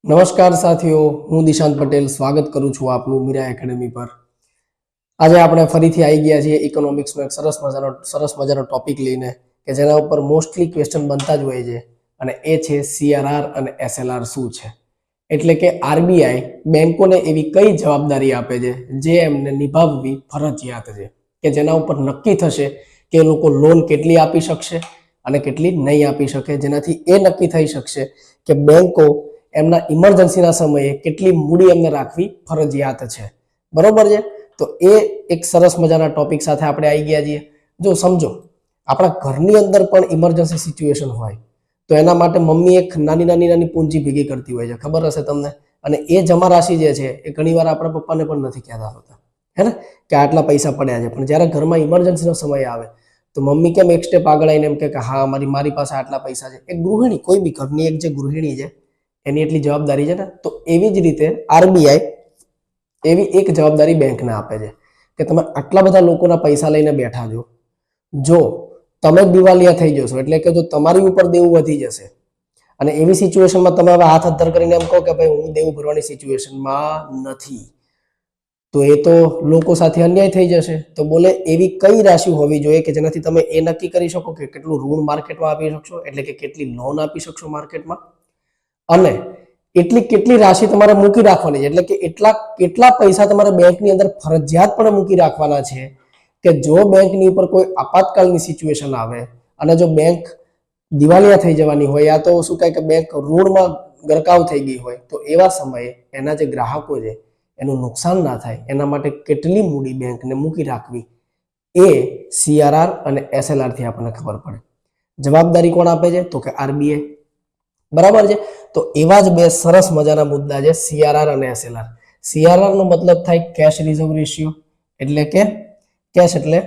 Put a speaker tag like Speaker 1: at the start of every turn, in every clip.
Speaker 1: નમસ્કાર સાથીઓ, હું દિશાંત પટેલ સ્વાગત કરું છું આપનું મીરા એકેડેમી પર। આજે આપણે ફરીથી આવી ગયા છીએ ઇકોનોમિક્સનો એક સરસ મજાનો ટોપિક લઈને કે જેના ઉપર મોસ્ટલી ક્વેશ્ચન બનતા જ હોય છે, અને એ છે સીઆરઆર અને એસએલઆર શું છે। એટલે કે આરબીઆઈ બેંકોને એવી કઈ જવાબદારી આપે છે જે એમને નિભાવવી ફરજિયાત છે, કે જેના ઉપર નક્કી થશે કે એ લોકો લોન કેટલી આપી શકશે અને કેટલી નહીં આપી શકે, જેનાથી એ નક્કી થઈ શકશે કે બેંકો એમના ઇમરજન્સીના સમયે કેટલી મૂડી એમને રાખવી ફરજિયાત છે। બરોબર છે? તો એ એક સરસ મજાના ટોપિક સાથે આપણે આવી ગયા છીએ। જો સમજો, આપણા ઘરની અંદર પણ ઇમરજન્સી સિચ્યુએશન હોય તો એના માટે મમ્મી એક નાની પૂંજી ભેગી કરતી હોય છે, ખબર હશે તમને। અને એ જમા રાશિ જે છે એ ઘણીવાર આપણા પપ્પાને પણ નથી કહેતા હોતા, હે ને, કે આટલા પૈસા પડ્યા છે। પણ જ્યારે ઘરમાં ઇમરજન્સીનો સમય આવે તો મમ્મી કેમ એક સ્ટેપ આગળ આવીને એમ કે હા મારી પાસે આટલા પૈસા છે। એક ગૃહિણી, કોઈ બી ઘરની એક જે ગૃહિણી છે એની એટલી જવાબદારી છે ને, તો એવી જ રીતે આરબીઆઈ એવી એક જવાબદારી બેંકને આપે છે કે તમે આટલા બધા લોકોના પૈસા લઈને બેઠા છો, જો તમે દિવાલિયા થઈ જશો, એટલે કે જો તમારી ઉપર દેવું વધી જશે અને એવી સિચ્યુએશનમાં તમે હવે હાથ અદ્ધર કરીને એમ કહો કે ભાઈ હું દેવું ભરવાની સિચ્યુએશનમાં નથી, તો એ તો લોકો સાથે અન્યાય થઈ જશે। તો બોલે એવી કઈ રાશિ હોવી જોઈએ કે જેનાથી તમે એ નક્કી કરી શકો કે કેટલું ઋણ માર્કેટમાં આપી શકશો, એટલે કે કેટલી લોન આપી શકશો માર્કેટમાં, અને કેટલી રાશિ તમારે મૂકી રાખવાની છે, એટલે કે કેટલા પૈસા તમારે બેંકની અંદર ફરજિયાતપણે મૂકી રાખવાના છે કે જો બેંકની ઉપર કોઈ આપાતકાળની સિચ્યુએશન આવે અને જો બેંક દિવાલિયા થઈ જવાની હોય, યા તો શું કહે કે બેંક ઋણમાં ગરકાવ થઈ ગઈ હોય, તો એવા સમયે એના જે ગ્રાહકો છે એનું નુકસાન ના થાય એના માટે કેટલી મૂડી બેંકને મૂકી રાખવી એ સીઆરઆર અને એસએલઆર થી આપણને ખબર પડે। જવાબદારી કોણ આપે છે? તો કે આરબીઆઈ। બરાબર છે? તો એવા જ બે સરસ મજાના મુદ્દા છે સીઆરઆર અને એસએલઆર। સીઆરઆર નો મતલબ થાય કેશ રિઝર્વ રેશિયો, એટલે કે કેશ એટલે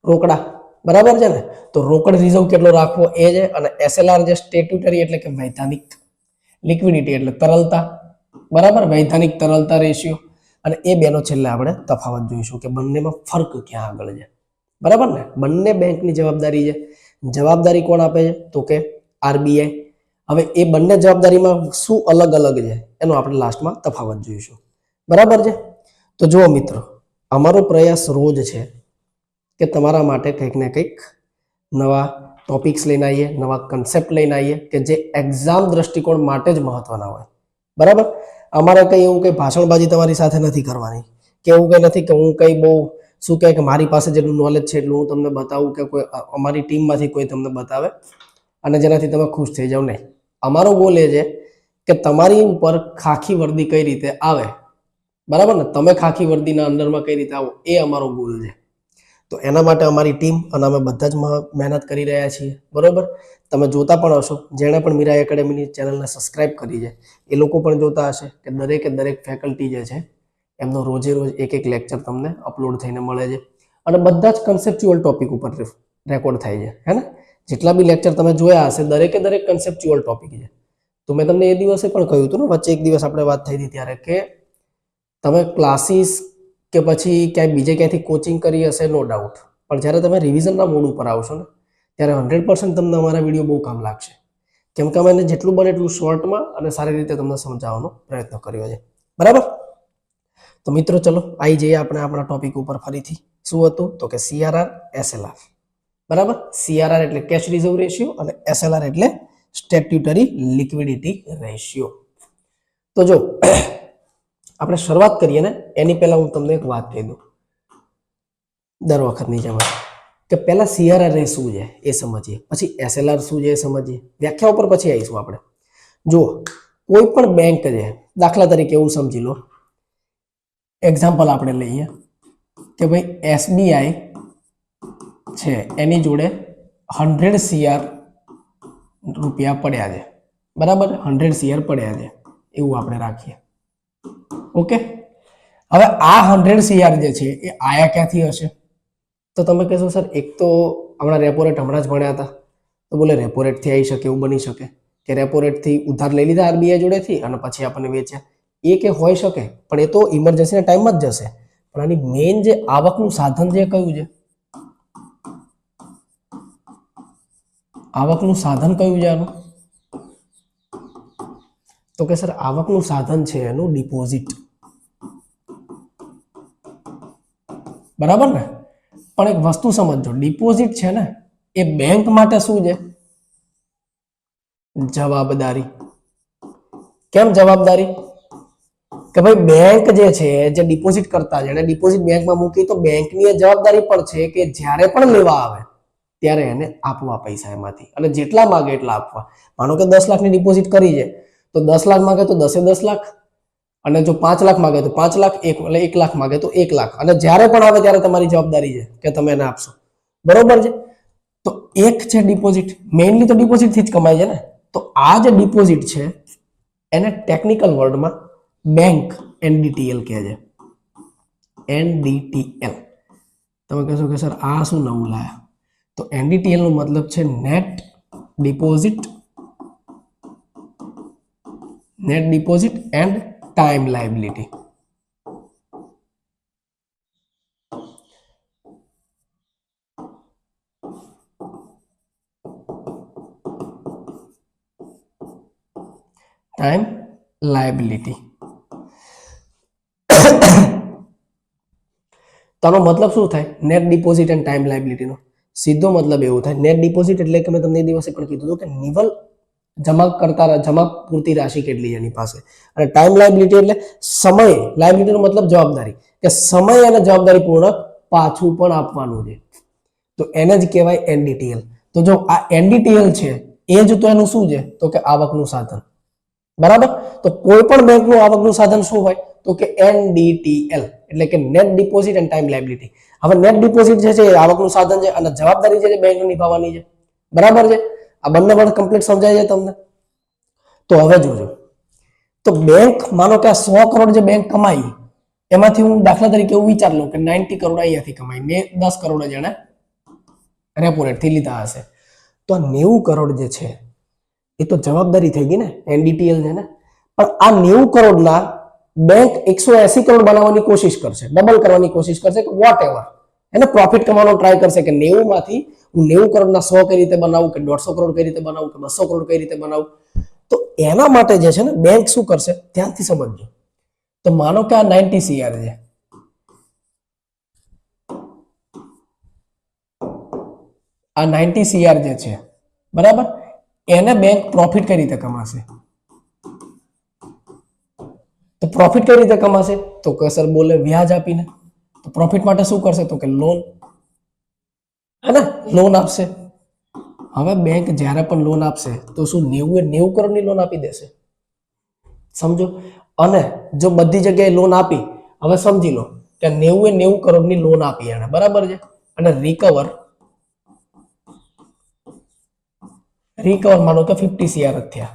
Speaker 1: રોકડા, બરાબર છે ને? તો રોકડ રિઝર્વ કેટલો રાખવો એ છે। અને એસએલઆર જે સ્ટેટ્યુટરી એટલે કે વૈધાનિક, લિક્વિડિટી એટલે તરલતા, બરાબર, વૈધાનિક તરલતા રેશિયો। અને એ બેનો છેલ્લે આપણે તફાવત જોઈશું કે બંનેમાં ફરક ક્યાં આગળ છે, બરાબર ને? બંને બેંકની જવાબદારી છે। જવાબદારી કોણ આપે છે? તો કે આરબીઆઈ। હવે એ બંને જવાબદારીમાં શું અલગ અલગ છે એનો આપણે લાસ્ટમાં તફાવત જોઈશું, બરાબર છે? તો જુઓ મિત્રો, અમારો પ્રયાસ રોજ છે કે તમારા માટે કંઈક ને કંઈક નવા ટોપિક્સ લઈને આવીએ, નવા કન્સેપ્ટ લઈને આવીએ કે જે એક્ઝામ દ્રષ્ટિકોણ માટે જ મહત્વના હોય, બરાબર? અમારે કંઈ એવું કંઈ ભાષણબાજી તમારી સાથે નથી કરવાની, કે એવું કંઈ નથી કે હું કંઈ બહુ શું કહે કે મારી પાસે જેટલું નોલેજ છે એટલું હું તમને બતાવું, કે કોઈ અમારી ટીમમાંથી કોઈ તમને બતાવે અને જેનાથી તમે ખુશ થઈ જાવ, નહીં। અમારો ગોલ એ છે કે તમારી ઉપર ખાખી વર્દી કઈ રીતે આવે, બરાબર ને, તમે ખાખી વર્દીના અંડરમાં કઈ રીતે આવો, એ અમારો ગોલ છે। તો એના માટે અમારી ટીમ અને અમે બધા જ મહેનત કરી રહ્યા છીએ, બરોબર? તમે જોતા પણ હશો, જેણે પણ મીરા એકેડેમીની ચેનલને સબસ્ક્રાઇબ કરી છે એ લોકો પણ જોતા હશે કે દરેક ફેકલ્ટી જે છે એમનો રોજે રોજ એક લેક્ચર તમને અપલોડ થઈને મળે છે, અને બધા જ કન્સેપ્ચ્યુઅલ ટોપિક ઉપર રેકોર્ડ થાય છે, હે ને? જેટલા બી લેક્ચર તમે જોયા હશે દરેક કન્સેપ્ચ્યુઅલ ટોપિક છે। તો મેં તમને એ દિવસે પણ કહ્યું હતું ને, વચ્ચે એક દિવસ આપણે વાત થઈ હતી ત્યારે, કે તમે ક્લાસીસ કે પછી ક્યાંય બીજે ક્યાંયથી કોચિંગ કરી હશે, નો ડાઉટ, પણ જ્યારે તમે રિવિઝનના મોડ ઉપર આવશો ને ત્યારે 100% તમને અમારા વિડીયો બહુ કામ લાગશે, કેમ કે અમે જેટલું બને એટલું શોર્ટમાં અને સારી રીતે તમને સમજાવવાનો પ્રયત્ન કર્યો છે, બરાબર? તો મિત્રો ચલો આવી જઈએ આપણે આપણા ટોપિક ઉપર ફરીથી। શું હતું? તો કે સીઆરઆર એસએલઆર, બરાબર? સીઆરઆર એટલે કેશ રિઝર્વ રેશિયો અને એસએલઆર એટલે સ્ટેટ્યુટરી લિક્વિડિટી રેશિયો। તો જો આપણે શરૂઆત કરીએ ને એની પહેલા હું તમને એક વાત કહી દઉં દર વખતની જેમ, કે પહેલા સીઆરઆર શું છે એ સમજીએ, પછી એસએલઆર શું છે એ સમજીએ, વ્યાખ્યા ઉપર પછી આવીશું આપણે। જો કોઈ પણ બેંક છે, દાખલા તરીકે એવું સમજી લો, એક્ઝામ્પલ આપણે લઈએ કે ભાઈ એસબીઆઈ છે, એની જોડે 100 CR રૂપિયા પડ્યા છે, બરાબર? 100 CR પડ્યા છે એવું આપણે રાખીએ, ઓકે? હવે આ 100 CR જે છે એ આયા ક્યાંથી હશે? તો તમે કહેશો સર એક તો હમણાં રેપો રેટ હમણાં જ ભણ્યા હતા, તો બોલે રેપો રેટ થી આવી શકે, એવું બની શકે કે રેપો રેટ થી ઉધાર લઈ લીધા આરબીઆઈ જોડેથી અને પછી આપણને વેચ્યા, એ કે હોઈ શકે, પણ એ તો ઇમરજન્સીના ટાઈમમાં જ જશે। પણ આની મેઇન જે આવકનું સાધન જે કયું છે, આવકનું સાધન કયું છે આનું? તો કે સર આવકનું સાધન છે એનું ડિપોઝિટ, બરાબર ને? પણ એક વસ્તુ સમજો, ડિપોઝિટ છે ને એ બેંક માટે શું છે? જવાબદારી. કેમ જવાબદારી? કે ભાઈ બેંક જે છે, જે ડિપોઝિટ કરતા છે એને ડિપોઝિટ બેંકમાં મૂકી, તો બેંકની એ જવાબદારી પણ છે કે જ્યારે પણ લેવા આવે ત્યારે એને આપવા પૈસા એમાંથી, અને જેટલા માંગે એટલા આપવા. માનો કે 10 લાખની ડિપોઝિટ કરી છે, તો 10 લાખ માંગે તો 10 લાખ, અને જો 5 લાખ માંગે તો 5 લાખ, એટલે 1 લાખ માંગે તો 1 લાખ, અને જ્યારે પણ આવે ત્યારે તમારી જવાબદારી છે કે તમે એને આપશો, બરોબર છે? તો એક છે ડિપોઝિટ, મેઇનલી તો ડિપોઝિટ થી જ કમાય છે ને. તો આ જે ડિપોઝિટ છે એને ટેકનિકલ વર્ડમાં બેંક એનડીટીએલ કહે છે, એનડીટીએલ. તમે કહેશો કે સર આ શું નવું લાયા? તો એનડીટીએલ નો મતલબ છે net deposit, net deposit and time liability. Time liability. તો મતલબ શું થાય net deposit and time liability નો? સીધો મતલબ એવું થાય, નેટ ડિપોઝિટ એટલે કે મેં તમને એ દિવસે પણ કીધું કે નિવલ જમા પૂરતી રાશિ કેટલી એની પાસે, અને ટાઈમ લાયબિલિટી એટલે સમય, લાયબિલિટી નો મતલબ જવાબદારી, કે સમય અને જવાબદારી પૂર્વક પાછું પણ આપવાનું છે. તો એને જ કહેવાય એનડીટીએલ. તો જો આ એનડીટીએલ છે એ જ તો એનું શું છે? તો કે આવકનું સાધન, બરાબર? તો કોઈ પણ બેંકનું આવકનું સાધન શું હોય? તો કે એનડીટીએલ, એટલે કે net deposit and time liability. હવે નેટ ડિપોઝિટ જે છે એ આવકનું સાધન છે, અને જવાબદારી જે છે બેંક નિભાવવાની છે, બરાબર છે? આ બંને પણ કમ્પ્લીટ સમજાય છે તમને? તો હવે જોજો, તો બેંક માનો કે આ 100 કરોડ જે બેંક કમાઈ, એમાંથી હું દાખલા તરીકે એવું વિચાર લઉં કે 90 કરોડ અહીંયાથી કમાઈ, મેં 10 કરોડ જ એને રેપો રેટ થી લીધા હશે, તો આ 90 કરોડ જે છે એ તો જવાબદારી થઈ ગઈ ને, એનડીટીએલ છે ને. પણ આ 90 કરોડના બેંક 180 કરોડ બનાવવાની કોશિશ કરશે, ડબલ કરવાની કોશિશ કરશે, કે વોટ એવર એને પ્રોફિટ કમાવાનો ટ્રાય કરશે, કે 90 માંથી હું 90 કરોડના 100 કઈ રીતે બનાવું, કે 150 કરોડ કઈ રીતે બનાવું, કે 200 કરોડ કઈ રીતે બનાવું. તો એના માટે જે છે ને બેંક શું કરશે, ધ્યાનથી સમજજો. તો માનો કે આ 90 સીઆર છે, આ 90 સીઆર જે છે, બરાબર? એને બેંક પ્રોફિટ કઈ રીતે કમાશે? તો પ્રોફિટ કઈ રીતે કમાશે? તો કે સર બોલે વ્યાજ આપીને. તો પ્રોફિટ માટે શું કરશે? તો કે લોન, હે ને? લોન આપશે. હવે બેંક જ્યારે પણ લોન આપશે તો શું 90 કરોડની લોન આપી દેશે? સમજો. અને જો બધી જગ્યાએ લોન આપી, હવે સમજી લો કે 90 કરોડની લોન આપી એને, બરાબર છે? અને રિકવર માનો કે 50 સીઆર જ થયા,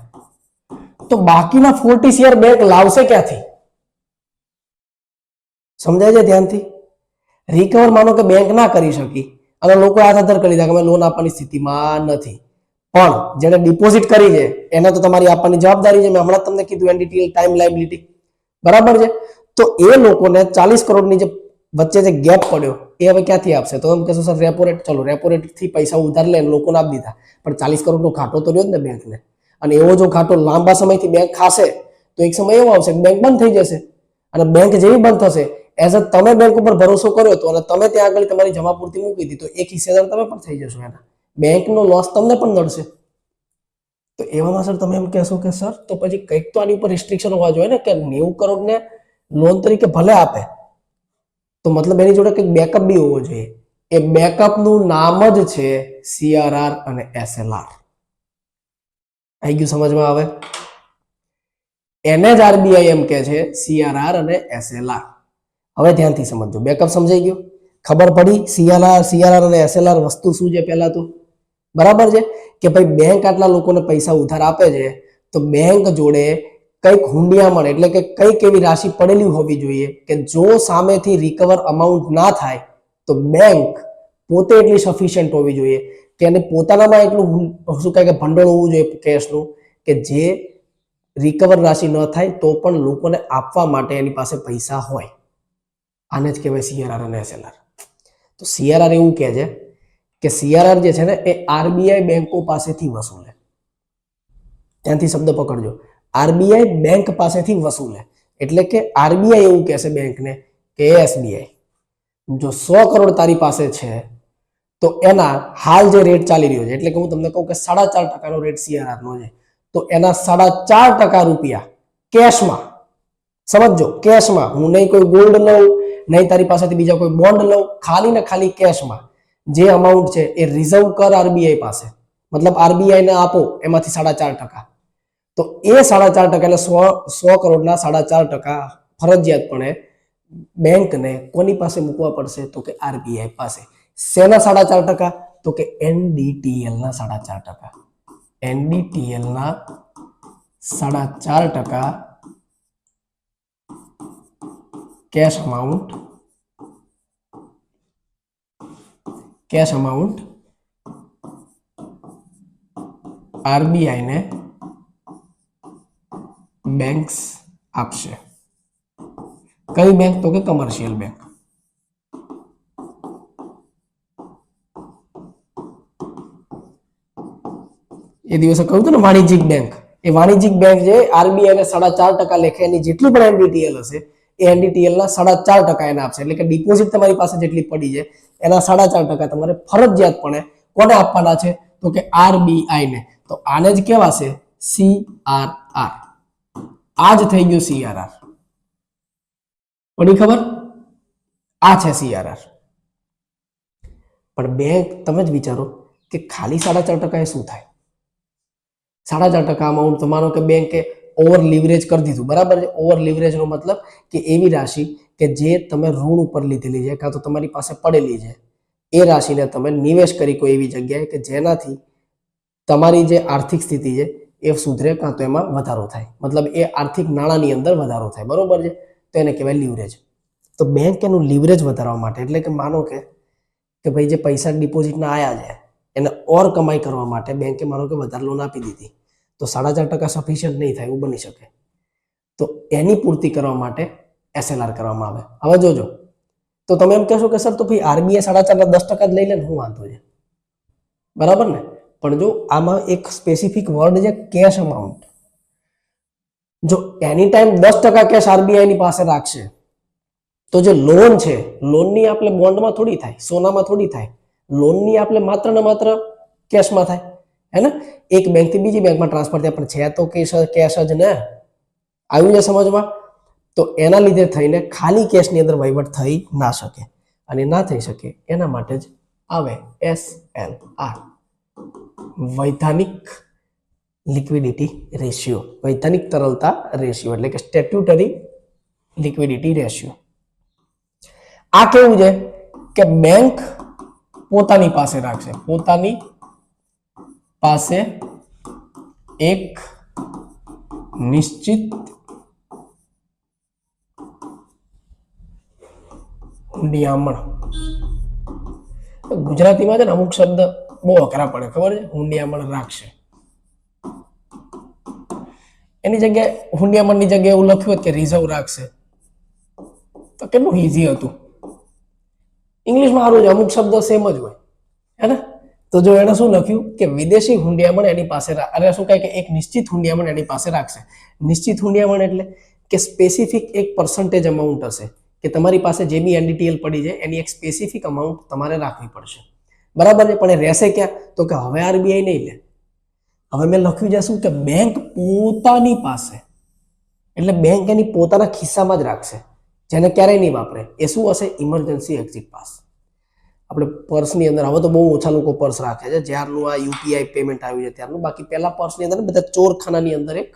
Speaker 1: તો બાકીના 40 સીઆર બેંક લાવશે ક્યાંથી? સમજાય છે ધ્યાનથી? રિકવર માનો કે બેંક ના કરી શકી, અને લોકો આધાર કરી દીધા કે અમે લોન આપવાની સ્થિતિમાં નથી, પણ જેને ડિપોઝિટ કરી છે એને તો તમારી આપવાની જવાબદારી છે. મેં હમણાં તમને કીધું એનડીટીએલ ટાઈમ લાયબિલિટી, બરાબર છે? તો એ લોકોને 40 કરોડની જે વચ્ચે જે ગેપ પડ્યો એ હવે ક્યાંથી આપશે? તો એમ કહેશો સર રેપો રેટ, ચલો રેપો રેટ થી પૈસા ઉધાર લે લોકોને આપી દીધા, પણ 40 કરોડનો ઘાટો તો રહ્યો જ ને બેંકને. અને એવો જો ઘાટો લાંબા સમયથી બેંક ખાશે તો એક સમય એવો આવશે કે બેંક બંધ થઈ જશે, અને બેંક જેવી બંધ થશે, એઝ અ તમે બેંક ઉપર ભરોસો કર્યો હતો અને તમે ત્યાં આગળ તમારી જમા પૂરતી મૂકી દીધી, તો એક હિસ્સેદાર તમે પણ થઈ જશો એના, બેંકનો લોસ તમને પણ નડશે. તો એવામાં સર તમે એમ કહેશો કે સર તો પછી કંઈક તો આની ઉપર રિસ્ટ્રિક્શન હોવા જોઈએ ને, કે 90 કરોડને લોન તરીકે ભલે આપે, તો મતલબ એની જોડે કંઈક બેકઅપ બી હોવો જોઈએ. એ બેકઅપ નું નામ જ છે સીઆરઆર અને એસએલઆર. આવી ગયું સમજમાં? આવે એને જ આરબીઆઈ એમ કે છે સીઆરઆર અને એસએલઆર. હવે ધ્યાનથી સમજજો, બેકઅપ સમજાઈ ગયું? ખબર પડી સીઆરઆર અને એસએલઆર વસ્તુ શું છે? પહેલા તો બરાબર છે કે ભાઈ બેંક આટલા લોકોને પૈસા ઉધાર આપે છે, તો બેંક જોડે કઈક હુંડિયામણ એટલે કે કઈક એવી રાશિ પડેલી હોવી જોઈએ કે જો સામેથી રિકવર અમાઉન્ટ ના થાય તો બેંક પોતે એટલી સફિશિયન્ટ હોવી જોઈએ કે એને પોતાનામાં એટલું શું કહે કે ભંડોળ હોવું જોઈએ કેશનું, કે જે રિકવર રાશિ ન થાય તો પણ લોકોને આપવા માટે એની પાસે પૈસા હોય. આને જ કહેવાય સીઆરઆર અને એસએલઆર. તો સીઆરઆર એવું કહે છે કે સીઆરઆર જે છે ને એ આરબીઆઈ બેંકો પાસેથી વસૂલે. ત્યાંથી શબ્દ પકડજો, આરબીઆઈ બેંક પાસેથી વસૂલે. એટલે કે આરબીઆઈ એવું કહેશે બેંકને કે એસબીઆઈ, જો 100 કરોડ તારી પાસે છે તો એના હાલ જે રેટ ચાલી રહ્યો છે, એટલે કે હું તમને કહું કે 4.5% રેટ સીઆરઆર નો છે, તો એના 4.5% રૂપિયા કેશમાં, સમજો કેશમાં, હું નહીં કોઈ ગોલ્ડ લઉં, નહીં તારી પાસેથી બીજા કોઈ બોન્ડ લઉં, ખાલી ને ખાલી કેશમાં જે અમાઉન્ટ છે એ રિઝર્વ કર આરબીઆઈ પાસે, મતલબ આરબીઆઈ ને આપો એમાંથી 4.5%. તો એ 4.5% એટલે 100 કરોડના 4.5% ફરજિયાતપણે બેંકને કોની પાસે મૂકવા પડશે? તો કે આરબીઆઈ પાસે. શેના 4.5%? તો કે એનડીટીએલ ના 4.5%. એનડીટીએલ ના 4.5% કેશ અમાઉન્ટ આરબીઆઈ ને બેંક્સ આપશે. કઈ બેંક? તો કે કમર્શિયલ બેંક. એ દિવસે કહ્યું હતું ને વાણિજ્યિક બેંક, એ વાણિજ્યિક બેંક જે આરબીઆઈ ને 4.5% લેખે એની જેટલી પણ એનડીટીએલ હશે એ એનડીટીએલ ના 4.5% એને આપશે. એટલે કે ડિપોઝિટ તમારી પાસે જેટલી પડી છે એના 4.5% તમારે ફરજિયાતપણે કોને આપવાના છે? તો કે આરબીઆઈ ને. તો આને જ કહેવાશે સીઆરઆર. આ જ થઈ ગયું સીઆરઆર. પડી ખબર? આ છે સીઆરઆર. પણ બેંક, તમે જ વિચારો કે ખાલી 4.5% એ શું થાય? 4.5% અમાઉન્ટ તો માનો કે બેંકે ઓવર લિવરેજ કરી દીધું, બરાબર છે? ઓવર લિવરેજ નો મતલબ કે એવી રાશિ કે જે તમે ઋણ ઉપર લીધેલી છે કાં તો તમારી પાસે પડેલી છે, એ રાશિને તમે નિવેશ કરી કોઈ એવી જગ્યાએ કે જેનાથી તમારી જે આર્થિક સ્થિતિ છે એ સુધરે કાં તો એમાં વધારો થાય, મતલબ એ આર્થિક નાણાંની અંદર વધારો થાય, બરોબર છે? તો એને કહેવાય લિવરેજ. તો બેંક એનું લિવરેજ વધારવા માટે, એટલે કે માનો કે ભાઈ જે પૈસા ડિપોઝિટના આયા છે એને ઓર કમાઈ કરવા માટે બેંકે માનો કે વધારે લોન આપી દીધી, તો 4.5% સફિશિયન્ટ નહીં થાય, એવું બની શકે. તો એની પૂર્તિ કરવા માટે એસએલઆર કરવામાં આવે. હવે જોજો, તો તમે એમ કહેશો કે સર તો ભાઈ આરબીઆઈ 4.5% 10% જ લઈ લે ને, શું વાંધો છે? બરાબર ને? પણ જો આમાં એક સ્પેસિફિક વર્ડ છે કેશ અમાઉન્ટ. જો એની ટાઈમ 10% કેશ આરબીઆઈ ની પાસે રાખશે તો જે લોન છે, લોનની આપણે બોન્ડમાં થોડી થાય, સોનામાં થોડી થાય, લોનની આપણે માત્ર ને માત્ર કેશમાં થાય, હે ને? એક બેંક થી બીજી બેંકમાં ટ્રાન્સફર થાય, પણ છે તો કેશ જ ને. આવ્યું છે સમજમાં? તો એના લીધે થઈને ખાલી કેશની અંદર વહીવટ થઈ ના શકે, અને ના થઈ શકે એના માટે જ આવે એસએલઆર, વૈધાનિક લિક્વિડિટી રેશિયો, વૈધાનિક તરલતા રેશિયો, એટલે કે સ્ટેટ્યુટરી લિક્વિડિટી રેશિયો. આ કેવું છે કે બેંક પોતાની પાસે રાખશે, પોતાની પાસે એક નિશ્ચિત હુંડિયામણ. ગુજરાતીમાં છે ને અમુક શબ્દ બહુ અઘરા પડે, ખબર છે? હુંડિયામણ રાખશે. એની જગ્યાએ હુંડિયામણની જગ્યાએ એવું લખ્યું કે રિઝર્વ રાખશે, તો કેટલું ઈઝી હતું. ઇંગ્લિશમાં સારું છે, અમુક શબ્દો સેમ જ હોય, હે ને? તો જો એને શું લખ્યું કે વિદેશી હુંડિયામણ એની પાસે, અરે શું કહે કે એક નિશ્ચિત હુંડિયામણ એની પાસે રાખશે. નિશ્ચિત હુંડિયામણ એટલે કે સ્પેસિફિક એક પર્સન્ટેજ અમાઉન્ટ હશે કે તમારી પાસે જે બી એનડીટીએલ પડી છે એની એક સ્પેસિફિક અમાઉન્ટ તમારે રાખવી પડશે, બરાબર છે? પણ એ રહેશે ક્યાં? તો કે હવે આરબીઆઈ નહીં લે. હવે મેં લખ્યું છે શું કે બેંક પોતાની પાસે, એટલે બેંક એની પોતાના ખિસ્સામાં જ રાખશે, જેને ક્યારેય નહીં વાપરે. એ શું હશે? Emergency exit pass. આપણે પર્સની અંદર, હવે તો બહુ ઓછા લોકો પર્સ રાખે છે જ્યારનું આ યુપીઆઈ પેમેન્ટ આવ્યું છે ત્યારનું, બાકી પહેલા પર્સની અંદર બધા ચોરખાનાની અંદર એક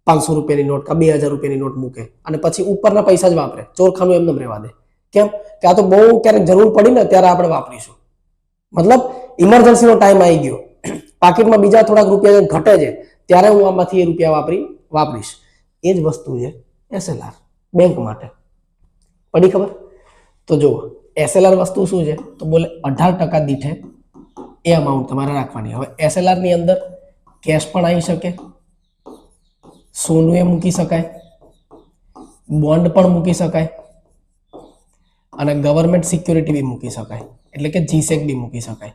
Speaker 1: 500 રૂપિયાની નોટ કે 2000 રૂપિયાની નોટ મૂકે અને પછી ઉપરના પૈસા જ વાપરે, ચોરખાનું એમને રહેવા દે. કેમ? કે આ તો બહુ ક્યારેક જરૂર પડી ને ત્યારે આપણે વાપરીશું, મતલબ ઇમરજન્સીનો ટાઈમ આવી ગયો, પાકીટમાં બીજા થોડાક રૂપિયા ઘટે છે ત્યારે હું આમાંથી એ રૂપિયા વાપરીશ. એ જ વસ્તુ છે એસએલઆર બેંક માટે. પડી ખબર? તો જુઓ, એસએલઆર વસ્તુ શું છે? તો બોલે 18% દીઠે એ અમાઉન્ટ તમારે રાખવાની. હવે એસએલઆર ની અંદર કેશ પણ આવી શકે, સોનું એ મૂકી શકાય, બોન્ડ પણ મૂકી શકાય, અને ગવર્મેન્ટ સિક્યોરિટી બી મૂકી શકાય, એટલે કે જીસેક બી મૂકી શકાય.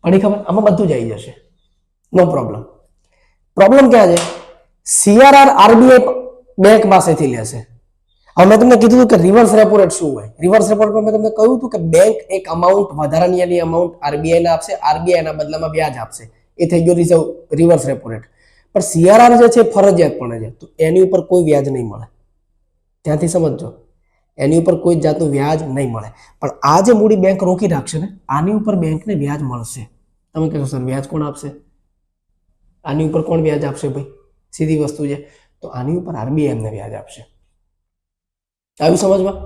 Speaker 1: પડી ખબર? આમાં બધું જ આવી જશે. નો પ્રોબ્લેમ. પ્રોબ્લેમ ક્યાં છે? સીઆરઆર આરબીઆઈ બેંક પાસેથી લેશે. હવે મેં તમને કીધું હતું કે રિવર્સ રેપો રેટ શું હોય. રિવર્સ રેપો રેટમાં મેં તમને કહ્યું હતું કે બેંક એક અમાઉન્ટ વધારાની અમાઉન્ટ આરબીઆઈ ને આપશે, આરબીઆઈ ના બદલામાં વ્યાજ આપશે. એ થઈ ગયો રિવર્સ રેપો રેટ. પણ સીઆરઆર જે છે ફરજિયાતપણે છે, તો એની ઉપર કોઈ વ્યાજ નહીં મળે. ત્યાંથી સમજો, એની ઉપર કોઈ જાતનું વ્યાજ નહીં મળે. પણ આ જે મૂડી બેંક રોકી રાખશે ને, આની ઉપર બેંકને વ્યાજ મળશે. તમે કહેશો સર વ્યાજ કોણ આપશે? આની ઉપર કોણ વ્યાજ આપશે ભાઈ? સીધી વસ્તુ છે. તો આની ઉપર આરબીઆઈ એમને વ્યાજ આપશે. આવી સમજમાં?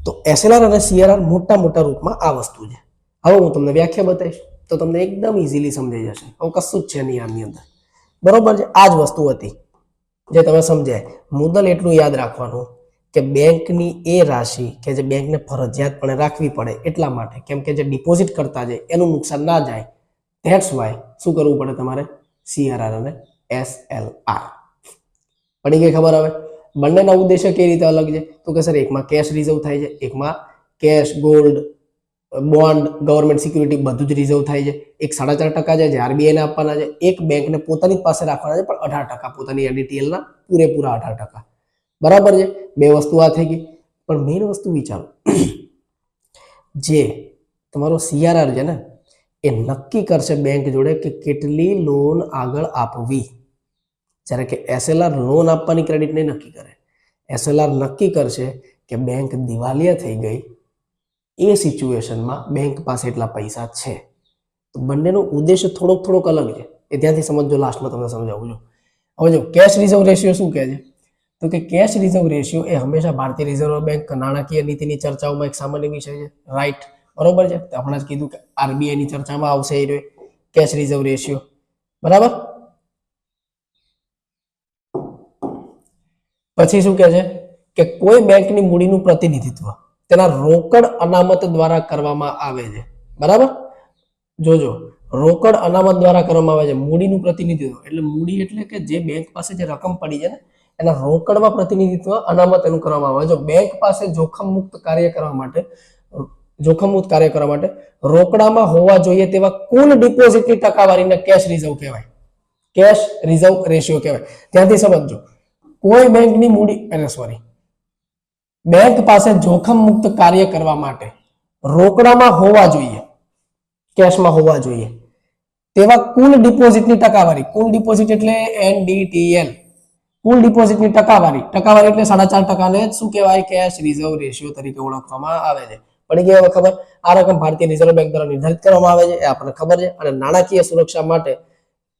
Speaker 1: તો એસએલઆર અને સીઆરઆર મોટા મોટા રૂપમાં આ વસ્તુ છે. હવે હું તમને વ્યાખ્યા બતાવીશ તો તમને એકદમ ઇઝીલી સમજાઈ જશે. હવે કશું જ છે નહીં આની અંદર. બરોબર છે? આ જ વસ્તુ હતી જે તમે સમજાય. મુદ્દલ એટલું યાદ રાખવાનું કે બેંકની એ રાશિ કે જે બેંકને ફરજિયાતપણે રાખવી પડે એટલા માટે, કેમ કે જે ડિપોઝિટ કરતા છે એનું નુકસાન ના જાય, ધેટ્સ વાય શું કરવું પડે તમારે? સીઆરઆર અને એસએલઆર. પડી ગઈ ખબર? હવે બંનેના ઉદ્દેશ્ય કઈ રીતે અલગ છે? તો કે સર એકમાં કેશ રિઝર્વ થાય છે, એકમાં cash, gold, bond, government security બધું જ રિઝર્વ થાય છે. એક 4.5% છે જે આરબીઆઈને આપવાના છે, એક બેંકને પોતાની પાસે રાખવાના છે પણ 18% પોતાની એડીટીએલ ના પૂરેપૂરા 18%. બરાબર છે? બે વસ્તુ આ થઈ ગઈ. પણ મેઇન વસ્તુ વિચારો, જે તમારો સીઆરઆર છે ને એ નક્કી કરશે બેંક જોડે કે કેટલી લોન આગળ આપવી. જ્યારે કે એસએલઆર લોન આપવાની ક્રેડિટ નહીં નક્કી કરે. એસએલઆર નક્કી કરશે કે બેંક દિવાલિયા થઈ ગઈ, એ સિચ્યુએશનમાં બેંક પાસે એટલા પૈસા છે. તો બંનેનો ઉદ્દેશ્ય થોડોક અલગ છે. એ ત્યાંથી સમજો, લાસ્ટમાં તમને સમજાવું છું. હવે જો કેશ રિઝર્વ રેશિયો શું કહે છે? તો કે કેશ રિઝર્વ રેશિયો એ હંમેશા ભારતીય રિઝર્વ બેંક નાણાકીય નીતિની ચર્ચાઓમાં એક સામાન્ય વિષય છે. રાઈટ? બરોબર છે? આપણે જ કીધું કે આરબીઆઈ ની ચર્ચામાં આવશે એ કેશ રિઝર્વ રેશિયો. બરાબર? પછી શું કહે છે કે કોઈ બેંકની મૂડીનું પ્રતિનિધિત્વ તેના રોકડ અનામત દ્વારા કરવામાં આવે છે. બરાબર? જોજો, રોકડ અનામત દ્વારા કરવામાં આવે છે. મૂડીનું પ્રતિનિધિત્વ એટલે મૂડી એટલે કે જે બેંક પાસે જે રકમ પડી છે ને એના રોકડમાં પ્રતિનિધિત્વ અનામત એનું કરવામાં આવે. જો બેંક પાસે જોખમ મુક્ત કાર્ય કરવા માટે રોકડામાં હોવા જોઈએ તેવા કુલ ડિપોઝિટની ટકાવારીને કેશ રિઝર્વ કહેવાય. કેશ રિઝર્વ રેશિયો કહેવાય. ત્યાંથી સમજો, કોઈ બેંકની મૂડી બેંક પાસે જોખમ મુક્ત કાર્ય કરવા માટે રોકડામાં હોવા જોઈએ, કેશમાં હોવા જોઈએ તેવા કુલ ડિપોઝિટની ટકાવારી. કુલ ડિપોઝિટ એટલે એનડીટીએલ. કુલ ડિપોઝિટની ટકાવારી એટલે 4.5% ને શું કહેવાય? કેશ રિઝર્વ રેશિયો તરીકે ઓળખવામાં આવે છે. પડી ગઈ હવે ખબર? આ રકમ ભારતીય રિઝર્વ બેંક દ્વારા નિર્ધારિત કરવામાં આવે છે, એ આપણને ખબર છે. અને નાણાકીય સુરક્ષા માટે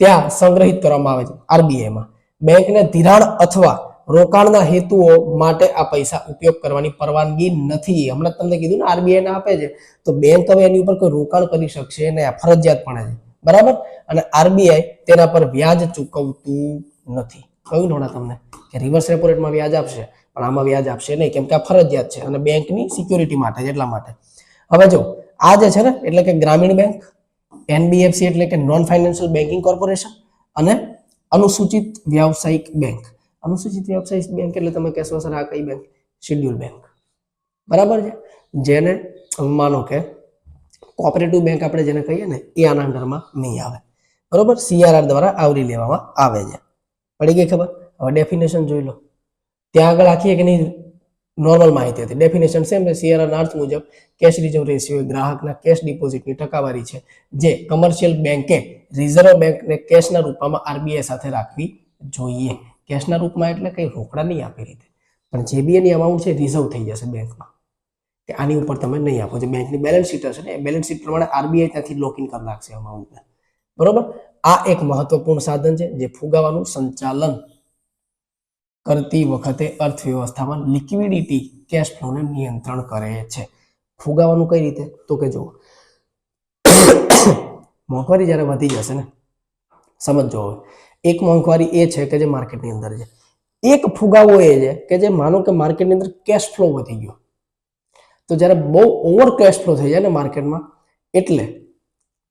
Speaker 1: ત્યાં સંગ્રહિત કરવામાં આવે છે આરબીઆઈમાં. બેંકને ધિરાણ અથવા રોકાણના હેતુઓ માટે આ પૈસા ઉપયોગ કરવાની પરવાનગી નથી. હમણાં તમને કીધું ને આરબીઆઈ ને આપે છે, તો બેંક હવે એની ઉપર કોઈ રોકાણ કરી શકશે ને, ફરજિયાતપણે છે. બરાબર? અને આરબીઆઈ તેના પર વ્યાજ ચૂકવતું નથી. કહ્યું નોડા તમને કે રિવર્સ રેપો રેટમાં વ્યાજ આપશે, પણ આમાં વ્યાજ આપશે નહીં, કેમ કે આ ફરજિયાત છે અને બેંકની સિક્યુરિટી માટે છે, એટલા માટે. હવે જો આ જે છે ને એટલે કે ગ્રામીણ બેંક, એનબીએફસી એટલે કે નોન ફાઇનાન્શિયલ બેન્કિંગ કોર્પોરેશન, અને અનુસૂચિત વ્યાવસાયિક બેંક. અનુસૂચિત વ્યાવસાયિક બેંક એટલે તમે કહેશો સર આ કઈ બેંક? Schedule bank. બરાબર છે? જેને માનો કે કોઓપરેટિવ બેંક આપણે જેને કહીએ ને એ આના અંડરમાં નહીં આવે. બરોબર? સીઆરઆર દ્વારા આવરી લેવામાં આવે છે. પડી ગઈ ખબર? હવે ડેફિનેશન જોઈ લો. ત્યાં આગળ આખી એક એની નોર્મલ માહિતી હતી. ડેફિનેશન સેમ છે. સીઆરઆરના અર્થ મુજબ કેશ રિઝર્વ રેશિયો ગ્રાહકના કેશ ડિપોઝિટની ટકાવારી છે જે કમર્શિયલ બેંકે રિઝર્વ બેંકને કેશના રૂપમાં આરબીઆઈ સાથે રાખવી જોઈએ. કેશના રૂપમાં એટલે કઈ રોકડા નહીં આપી રીતે, પણ જે બી એની અમાઉન્ટ છે રિઝર્વ થઈ જશે બેંકમાં, કે આની ઉપર તમે નહીં આપો. જે બેંકની બેલેન્સ શીટ હશે ને એ બેલેન્સ શીટ પ્રમાણે આરબીઆઈ ત્યાંથી લોકિન કરી નાખશે અમાઉન્ટને. બરોબર? આ એક મહત્વપૂર્ણ સાધન છે જે ફુગાવાનું સંચાલન કરતી વખતે અર્થવ્યવસ્થામાં લિક્વિડિટી કેશ ફ્લોને નિયંત્રણ કરે છે. ફુગાવાનું કઈ રીતે? તો કે જો મોંઘવારી જ્યારે વધી જશે ને, સમજો હવે એક મોંઘવારી એ છે કે જે માર્કેટની અંદર છે, એક ફુગાવો એ છે કે જે માનો કે માર્કેટની અંદર કેશ ફ્લો વધી ગયો, તો જ્યારે બહુ ઓવર કેશ ફ્લો થઈ જાય ને માર્કેટમાં, એટલે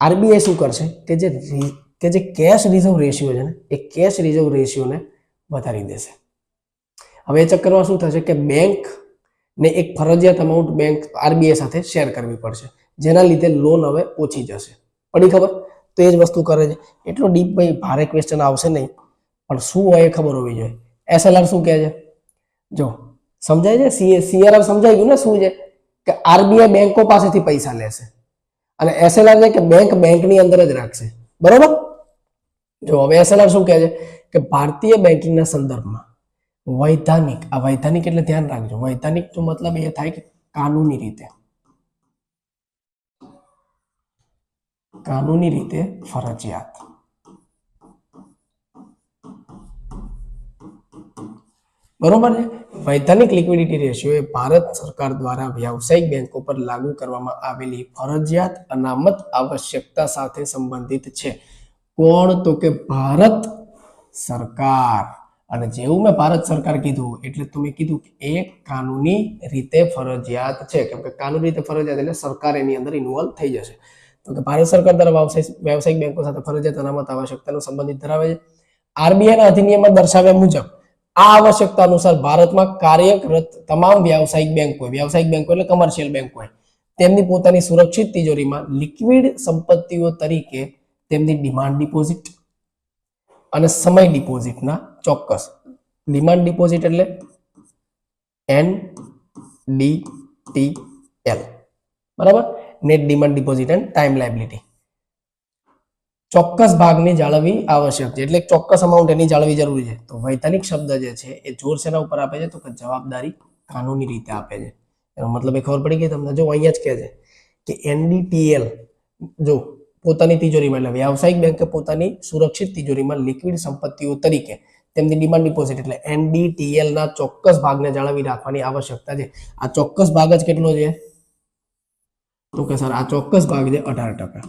Speaker 1: આરબીઆઈ શું કરશે કે જે કેશ રિઝર્વ રેશિયો છે ને એ કેશ રિઝર્વ રેશિયોને વધારી દેશે. હવે એ ચક્કરમાં શું થશે કે બેંક ને એક ફરજિયાત અમાઉન્ટ બેંક આરબીઆઈ સાથે શેર કરવી પડશે, જેના લીધે લોન હવે ઓછી જશે. પડી ખબર? તો એ જ વસ્તુ કરે છે. એટલો ડીપ ભાઈ ભારે ક્વેશ્ચન આવશે નહીં, પણ શું હોય એ ખબર હોવી જોઈએ. એસએલઆર શું કહે છે જો સમજાય છે. સીઆરઆર સમજાઈ ગયું ને શું છે કે આરબીઆઈ બેંકો પાસેથી પૈસા લેશે અને એસએલઆર છે કે બેંક બેંકની અંદર જ રાખશે. બરોબર. જો હવે એસએલઆર શું કહે છે કે ભારતીય બેન્કિંગના સંદર્ભમાં વૈધાનિક, આ વૈધાનિક એટલે ધ્યાન રાખજો, વૈધાનિક નો મતલબ એ થાય કે કાનૂની રીતે ફરજિયાત. બરોબર છે. વૈધાનિક લિક્વિડિટી રેશિયો એ ભારત સરકાર દ્વારા વ્યવસાયિક બેંકો પર લાગુ કરવામાં આવેલી ફરજિયાત અનામત આવશ્યકતા સાથે સંબંધિત છે. કોણ? તો કે ભારત સરકાર. અને જેવું મેં ભારત સરકાર કીધું એટલે તો મેં કીધું કે એ કાનૂની રીતે ફરજિયાત છે, કેમ કે કાનૂની રીતે ફરજિયાત એટલે સરકાર એની અંદર ઇન્વોલ્વ થઈ જશે. તો કે ભારત સરકાર દ્વારા વ્યવસાયિક બેંકો સાથે ફરજિયાત અનામત આવશ્યકતાનો સંબંધિત ધરાવે છે. આરબીઆઈના અધિનિયમમાં દર્શાવ્યા મુજબ આ આવશ્યકતા અનુસાર ભારતમાં કાર્યરત તમામ વ્યવસાયિક બેંકો એટલે કમર્શિયલ બેંકો તેમની પોતાની સુરક્ષિત તિજોરીમાં લિક્વિડ સંપત્તિઓ તરીકે તેમની ડિમાન્ડ ડિપોઝિટ અને સમય ડિપોઝિટના ચોક્કસ, ડિમાન્ડ ડિપોઝિટ એટલે NDTL, બરાબર, net demand deposit and time liability, ચોક્કસ ભાગની જાળવવી આવશ્યક છે, એટલે ચોક્કસ અમાઉન્ટ એની જાળવવી જરૂરી છે. તો વૈધાનિક શબ્દ જે છે એ જોર શેના ઉપર આપે છે? તો કે જવાબદારી કાનૂની રીતે આપે છે. એનો મતલબ એ ખબર પડી ગઈ તમને? જો અહીંયા જ કહે છે કે NDTL જો પોતાની તિજોરીમાં એટલે વ્યવસાયિક બેંકે પોતાની સુરક્ષિત તિજોરીમાં લિક્વિડ સંપત્તિઓ તરીકે તેમની ડિમાન્ડ ડિપોઝિટ એટલે NDTL ના ચોક્કસ ભાગને જાળવી રાખવાની આવશ્યકતા છે. આ ચોક્કસ ભાગ જ કેટલો છે? તો કે સર આ ચોક્કસ ભાગ છે 18%.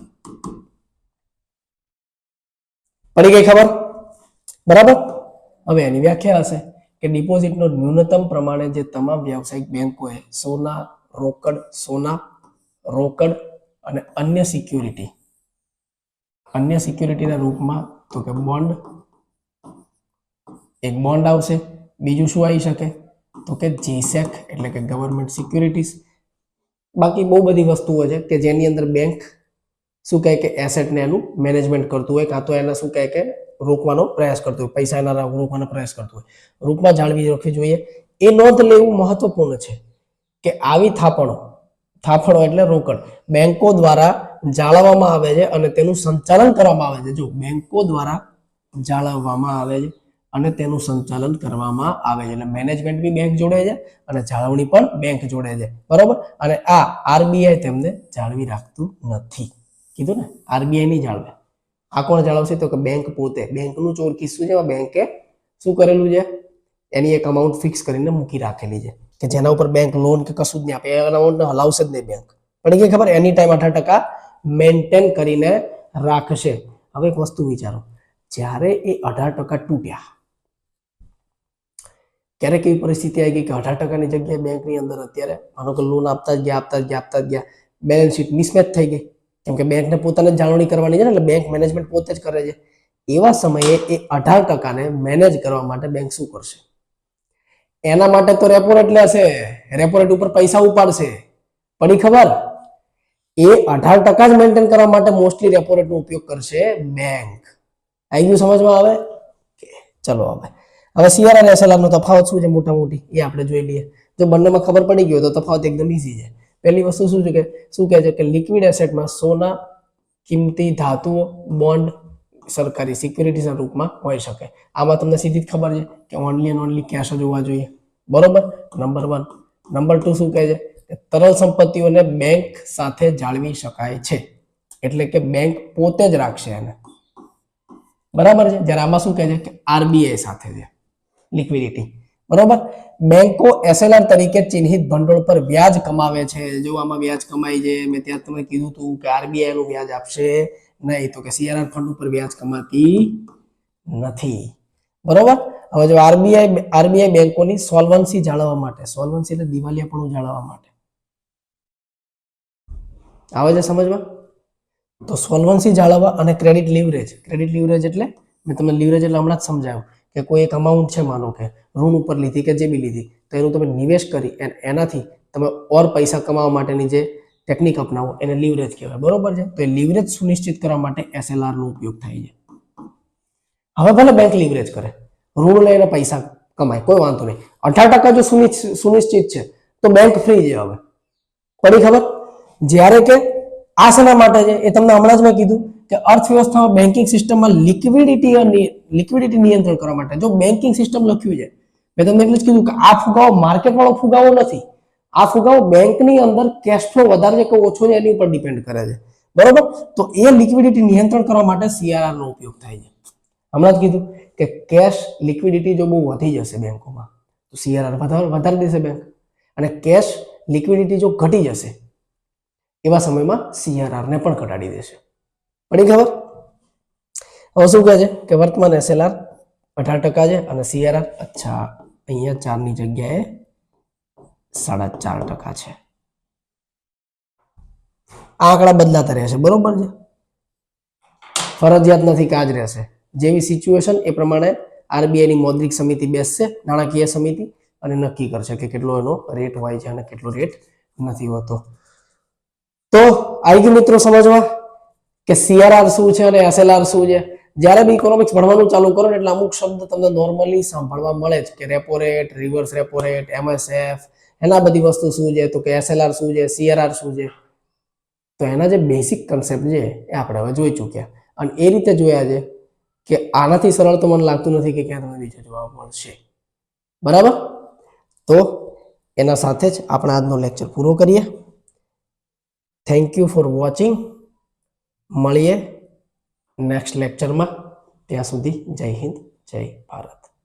Speaker 1: પડી ગઈ ખબર? બરાબર. હવે એની વ્યાખ્યા હશે કે ડિપોઝિટનો ન્યૂનતમ પ્રમાણે જે તમામ વ્યવસાયિક બેંકોએ સોના, રોકડ અને અન્ય સિક્યુરિટીના રૂપમાં, તો કે બોન્ડ, એક બોન્ડ આવશે, બીજું શું આવી શકે? તો કે જીસેક એટલે કે ગવર્મેન્ટ સિક્યુરિટીઝ. બાકી બહુ બધી વસ્તુઓ છે કે જેની અંદર બેંક શું કહે કે એસેટને એનું મેનેજમેન્ટ કરતું હોય, કાં તો એને શું કહે કે રોકવાનો પ્રયાસ કરતું હોય, પૈસા એના રોકવાનો પ્રયાસ કરતું હોય, રૂપમાં જાળવી રાખવી જોઈએ. એ નોંધ લેવું મહત્વપૂર્ણ છે કે આવી થાપણો એટલે રોકડ બેંકો દ્વારા જાળવવામાં આવે છે અને તેનું સંચાલન કરવામાં આવે છે. જો બેંકો દ્વારા જાળવવામાં આવે છે અને તેનું સંચાલન કરવામાં આવે છે, એટલે મેનેજમેન્ટ બી બેંક જોડે છે અને જાળવણી પણ બેંક જોડે છે. બરોબર. અને આ આરબીઆઈ તેમને જાળવી રાખતું નથી. કીધું ને, આરબીઆઈ નહીં જાળવે. આ કોણ જાળવશે? તો કે બેંક પોતે. બેંકનું ચોર કિસ્સું છે, બેંકે શું કરેલું છે? એની એક અમાઉન્ટ ફિક્સ કરીને મૂકી રાખેલી છે કે જેના ઉપર બેંક લોન કે કશું જ નહીં આપે, એ અમાઉન્ટને હલાવશે જ નહીં બેંક. પડી ગઈ ખબર? એની ટાઈમ 18% મેન્ટેન કરીને રાખશે. હવે એક વસ્તુ વિચારો, જ્યારે એ 18% તૂટ્યા, ક્યારેક એવી પરિસ્થિતિ આવી ગઈ કે 18%ની જગ્યાએ બેંકની અંદર અત્યારે માનો કે લોન આપતા જ ગયા બેલેન્સ શીટ મિસમેચ થઈ ગઈ, કેમ કે બેંકને પોતાને જાળવણી કરવાની છે ને, એટલે બેંક મેનેજમેન્ટ પોતે જ કરે છે. એવા સમયે એ 18%ને મેનેજ કરવા માટે બેંક શું કરશે? એના માટે તો રેપો રેટ લેશે, રેપો રેટ ઉપર પૈસા ઉપાડશે. પડી ખબર? એ 18% જ મેન્ટેન કરવા માટે મોસ્ટલી રેપો રેટનો ઉપયોગ કરશે બેંક. આવી ગયું સમજમાં આવે? ચલો હવે સીઆરઆર અને એસએલઆર નો તફાવત શું છે મોટા મોટી એ આપણે જોઈ લઈએ. જો બંનેમાં ખબર પડી ગયો તો તફાવત એકદમ ઈઝી છે. પહેલી વસ્તુ શું કહે છે કે લિક્વિડ એસેટમાં સોના, કિંમતી ધાતુઓ, બોન્ડ, સરકારી સિક્યુરિટીઝના રૂપમાં હોઈ શકે. આમાં તમને સીધી જ ખબર છે કે ઓનલી એન્ડ ઓનલી કેશ જ હોવા જોઈએ. બરોબર, નંબર 1. નંબર 2 શું કહે છે કે તરલ સંપત્તિઓને બેંક સાથે જાળવી શકાય છે, એટલે કે બેંક પોતે જ રાખશે એને. બરાબર છે. જ્યારે આમાં શું કહે છે કે આરબીઆઈ સાથે છે લિક્વિડિટી. બરોબર. બેંકો એસએલઆર તરીકે ચિહ્નિત ભંડોળ પર વ્યાજ કમાવે છે. જો આમાં વ્યાજ કમાઈ છે, મેં ત્યાં તમને કીધું હતું કે આરબીઆઈ નું વ્યાજ આપશે નહીં, તો કે સીઆરઆર ફંડ ઉપર વ્યાજ કમાતી નથી. બરોબર. હવે જો આરબીઆઈ બેંકોની સોલ્વન્સી જાળવવા માટે, સોલ્વન્સી એટલે દિવાલિયાપણું જાળવવા માટે આવે છે સમજમાં? તો સોલ્વન્સી જાળવવા અને ક્રેડિટ લીવરેજ એટલે મેં તમને લીવરેજ એટલે હમણાં જ સમજાવ્યું કે કોઈ એક અમાઉન્ટ છે, માનો કે ઋણ ઉપર લીધી કે જે બી લીધી, તો એનું તમે નિવેશ કરી એનાથી તમે ઓર પૈસા કમાવા માટેની જે ટેકનિક અપનાવો એને લીવરેજ કહેવાય, બરોબર છે? તો એ લીવરેજ સુનિશ્ચિત કરવા માટે SLR નો ઉપયોગ થાય છે. હવે ભલે બેંક લીવરેજ કરે, ઋણ લઈને પૈસા કમાય, કોઈ વાંધો નહીં, 18% જો સુનિશ્ચિત છે તો બેંક ફ્રી છે. હવે પડી ખબર? જ્યારે કે આ શેના માટે છે એ તમને હમણાં જ મેં કીધું કે અર્થવ્યવસ્થામાં બેન્કિંગ સિસ્ટમમાં લિક્વિડિટી નિયંત્રણ કરવા માટે. જો બેન્કિંગ સિસ્ટમ લખ્યું છે, મેં તમને એટલે જ કીધું કે આ ફુગાવો માર્કેટ વાળો ફુગાવો નથી. આ ફુગાવો બેંકની અંદર કેશ ફ્લો વધારે છે કે ઓછો છે એની ઉપર ડિપેન્ડ કરે છે, બરોબર? તો એ લિક્વિડિટી નિયંત્રણ કરવા માટે CRR નો ઉપયોગ થાય છે. હમણાં જ કીધું કે કેશ લિક્વિડિટી જો બહુ વધી જશે બેંકોમાં તો CRR વધારી દેશે બેંક, અને કેશ લિક્વિડિટી જો ઘટી જશે એવા સમયમાં CRR ને પણ ઘટાડી દેશે. પડી ખબર? હવે શું કહે છે કે વર્તમાન SLR 18% છે અને CRR અચ્છા અહીંયા 4 ની જગ્યાએ 4.5% છે. આ આંકડા બદલાતા રહેશે, બરોબર છે? ફરજિયાત નથી કે આ જ રહેશે. જેવી સિચ્યુએશન એ પ્રમાણે RBI ની મૌદ્રિક સમિતિ બેસશે, નાણાકીય સમિતિ, અને નક્કી કરશે કે કેટલો એનો રેટ હોય છે અને કેટલો રેટ નથી હોતો. તો આવી ગયું મિત્રો સમજવા કે CRR શું છે અને SLR શું છે. જ્યારે બી ઇકોનોમિક્સ ભણવાનું ચાલુ કરો ને એટલે અમુક શબ્દ તમને નોર્મલી સાંભળવા મળે છે કે repo rate, reverse repo rate, MSF, એના બધી વસ્તુ શું છે, તો કે SLR શું છે, CRR શું છે. તો એના જે બેસિક કન્સેપ્ટ છે એ આપણે હવે જોઈ ચૂક્યા, અને એ રીતે જોયા છે કે આનાથી સરળ તો મને લાગતું નથી કે ક્યાં તમને નીચે જોવા મળશે, બરાબર? તો એના સાથે જ આપણે આજનો લેક્ચર પૂરો કરીએ. Thank you for watching. મળીએ નેક્સ્ટ લેક્ચરમાં. ત્યાં સુધી જય હિન્દ, જય ભારત.